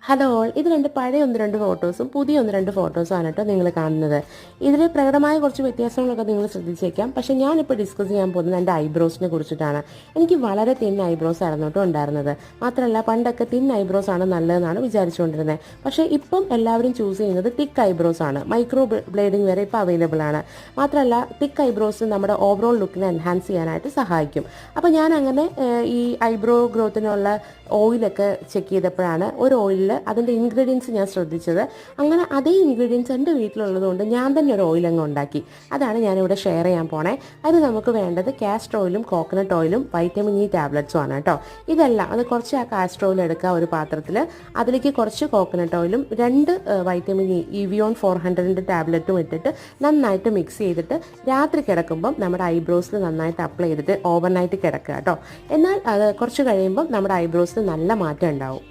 Hello all, ഇത് പഴയ ഒന്ന് രണ്ട് ഫോട്ടോസും പുതിയ ഒന്ന് രണ്ട് ഫോട്ടോസും ആണ് കേട്ടോ നിങ്ങൾ കാണുന്നത്. ഇതിൽ പ്രകടമായ കുറച്ച് വ്യത്യാസങ്ങളൊക്കെ നിങ്ങൾ ശ്രദ്ധിച്ചേക്കാം. പക്ഷേ ഞാനിപ്പോൾ ഡിസ്കസ് ചെയ്യാൻ പോകുന്നത് എൻ്റെ ഐബ്രോസിനെ കുറിച്ചിട്ടാണ്. എനിക്ക് വളരെ തിൻ ഐബ്രോസ് ആയിരുന്നു കേട്ടോ ഉണ്ടായിരുന്നത്. മാത്രമല്ല പണ്ടൊക്കെ തിൻ ഐബ്രോസ് ആണ് നല്ലതെന്നാണ് വിചാരിച്ചുകൊണ്ടിരുന്നത്. പക്ഷേ ഇപ്പം എല്ലാവരും ചൂസ് ചെയ്യുന്നത് തിക്ക് ഐബ്രോസ് ആണ്. മൈക്രോ ബ്ലേഡിംഗ് വരെ ഇപ്പോൾ അവൈലബിൾ ആണ്. മാത്രമല്ല തിക്ക് ഐബ്രോസ് നമ്മുടെ ഓവറോൾ ലുക്കിനെ എൻഹാൻസ് ചെയ്യാനായിട്ട് സഹായിക്കും. അപ്പോൾ ഞാൻ അങ്ങനെ ഈ ഐബ്രോ ഗ്രോത്തിനുള്ള ഓയിലൊക്കെ ചെക്ക് ചെയ്തപ്പോഴാണ് ഒരു ഓയിലിൽ അതിൻ്റെ ഇൻഗ്രീഡിയൻസ് ഞാൻ ശ്രദ്ധിച്ചത്. അങ്ങനെ അതേ ഇൻഗ്രീഡിയൻസ് എൻ്റെ വീട്ടിലുള്ളതുകൊണ്ട് ഞാൻ തന്നെ ഒരു ഓയിൽ അങ്ങ് ഉണ്ടാക്കി. അതാണ് ഞാനിവിടെ ഷെയർ ചെയ്യാൻ പോണേ. അത് നമുക്ക് വേണ്ടത് കാസ്റ്റർ ഓയിലും കോക്കനട്ട് ഓയിലും വൈറ്റമിൻ ഇ ടാബ്ലറ്റ്സും ആണ് കേട്ടോ. ഇതെല്ലാം അത് കുറച്ച് ആ കാസ്റ്റർ ഓയിൽ എടുക്കുക ഒരു പാത്രത്തിൽ, അതിലേക്ക് കുറച്ച് കോക്കനട്ട് ഓയിലും 2 വൈറ്റമിൻ ഇ ഇവിയോൺ 400 ടാബ്ലറ്റും ഇട്ടിട്ട് നന്നായിട്ട് മിക്സ് ചെയ്തിട്ട് രാത്രി കിടക്കുമ്പം നമ്മുടെ ഐബ്രോസിൽ നന്നായിട്ട് അപ്ലൈ ചെയ്തിട്ട് ഓവർനൈറ്റ് കിടക്കുക കേട്ടോ. എന്നാൽ അത് കുറച്ച് കഴിയുമ്പം നമ്മുടെ ഐബ്രോസിൽ നല്ല മാറ്റം ഉണ്ടാവും.